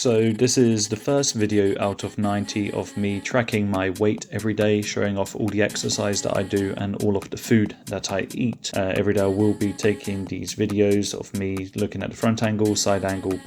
So this is the first video out of 90 of me tracking my weight every day, showing off all the exercise that I do and all of the food that I eat. Every day I will be taking these videos of me looking at the front angle, side angle,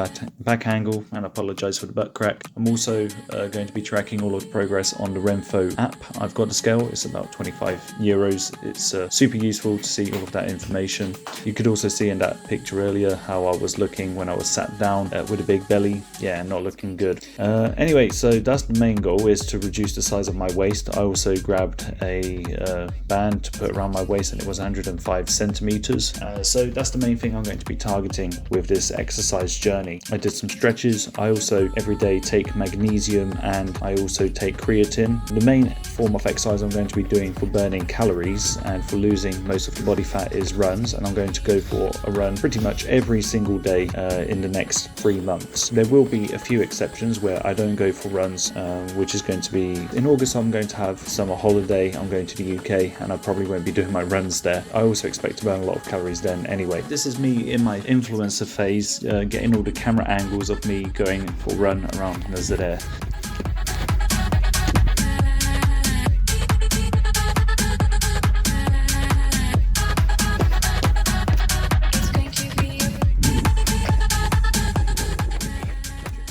back angle, and I apologize for the butt crack. I'm also going to be tracking all of the progress on the Renfo app. I've got the scale, it's about 25 euros. It's super useful to see all of that information. You could also see in that picture earlier how I was looking when I was sat down with a big belly. Yeah, not looking good. Anyway, so that's the main goal, is to reduce the size of my waist. I also grabbed a band to put around my waist, and it was 105 centimeters. So that's the main thing I'm going to be targeting with this exercise journey. I did some stretches. I also every day take magnesium, and I also take creatine. The main form of exercise I'm going to be doing for burning calories and for losing most of the body fat is runs, and I'm going to go for a run pretty much every single day in the next 3 months. There will be a few exceptions where I don't go for runs, which is going to be in August. I'm going to have summer holiday. I'm going to the UK, and I probably won't be doing my runs there. I also expect to burn a lot of calories then anyway. This is me in my influencer phase, getting all the camera angles of me going for a run around Nazaré.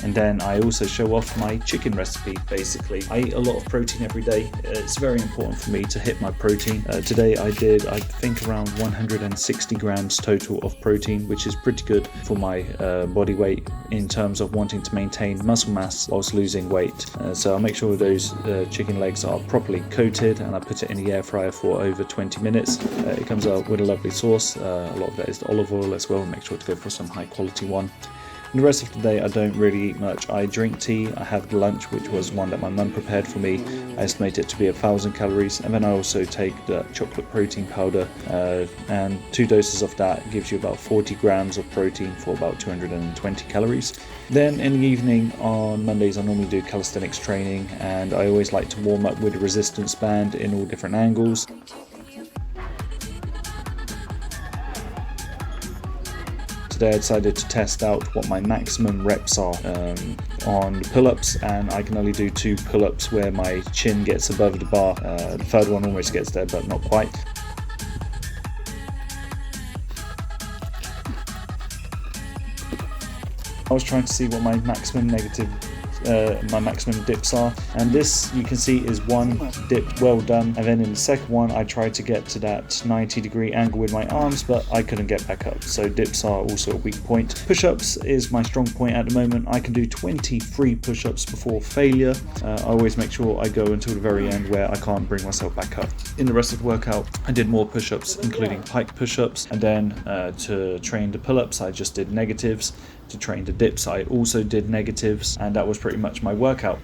And then I also show off my chicken recipe. Basically, I eat a lot of protein every day. It's very important for me to hit my protein. Today I did, I think, around 160 grams total of protein, which is pretty good for my body weight in terms of wanting to maintain muscle mass whilst losing weight. So I'll make sure those chicken legs are properly coated, and I put it in the air fryer for over 20 minutes. It comes out with a lovely sauce. A lot of that is the olive oil as well. Make sure to go for some high quality one. And the rest of the day I don't really eat much. I drink tea, I have lunch, which was one that my mum prepared for me. I estimate it to be 1,000 calories, and then I also take the chocolate protein powder, and 2 doses of that gives you about 40 grams of protein for about 220 calories. Then in the evening on Mondays I normally do calisthenics training, and I always like to warm up with a resistance band in all different angles. Today I decided to test out what my maximum reps are on the pull-ups, and I can only do 2 pull-ups where my chin gets above the bar. The third one almost gets there, but not quite. I was trying to see what my maximum dips are, and this you can see is one dip well done, and then in the second one I tried to get to that 90-degree angle with my arms, but I couldn't get back up. So dips are also a weak point. Push-ups is my strong point at the moment. I can do 23 push-ups before failure. I always make sure I go until the very end where I can't bring myself back up. In the rest of the workout I did more push-ups, including pike push-ups, and then to train the pull-ups I just did negatives. To train the dips I also did negatives, and that was pretty much my workout.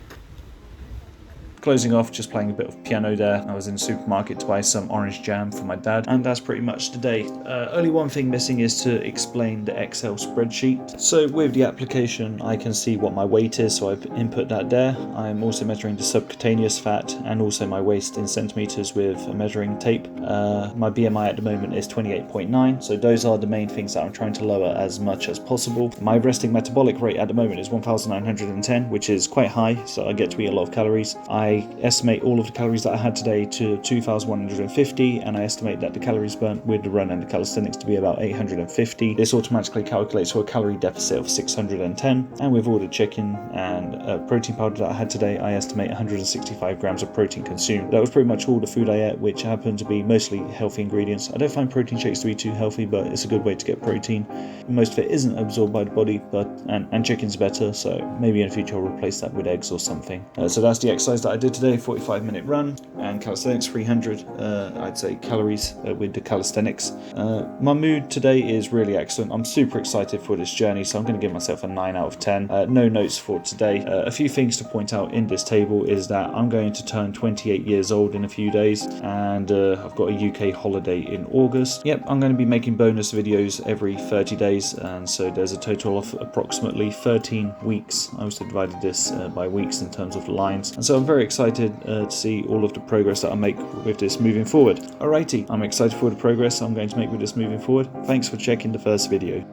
Closing off, just playing a bit of piano there. I was in the supermarket to buy some orange jam for my dad, and that's pretty much the day. Only one thing missing is to explain the Excel spreadsheet. So with the application I can see what my weight is, so I've input that there. I'm also measuring the subcutaneous fat and also my waist in centimeters with a measuring tape. My BMI at the moment is 28.9, so those are the main things that I'm trying to lower as much as possible. My resting metabolic rate at the moment is 1910, which is quite high, so I get to eat a lot of calories. I estimate all of the calories that I had today to 2,150, and I estimate that the calories burnt with the run and the calisthenics to be about 850. This automatically calculates for a calorie deficit of 610, and with all the chicken and protein powder that I had today, I estimate 165 grams of protein consumed. That was pretty much all the food I ate, which happened to be mostly healthy ingredients. I don't find protein shakes to be too healthy, but it's a good way to get protein. Most of it isn't absorbed by the body, and chicken's better, so maybe in the future I'll replace that with eggs or something. So that's the exercise that I did today, 45-minute run, and calisthenics 300 I'd say calories with the calisthenics. My mood today is really excellent. I'm super excited for this journey, so I'm going to give myself a 9 out of 10. No notes for today. A few things to point out in this table is that I'm going to turn 28 years old in a few days, and I've got a UK holiday in August. Yep, I'm going to be making bonus videos every 30 days, and so there's a total of approximately 13 weeks. I also divided this by weeks in terms of lines, and so I'm very excited to see all of the progress that I make with this moving forward. Alrighty, I'm excited for the progress I'm going to make with this moving forward. Thanks for checking the first video.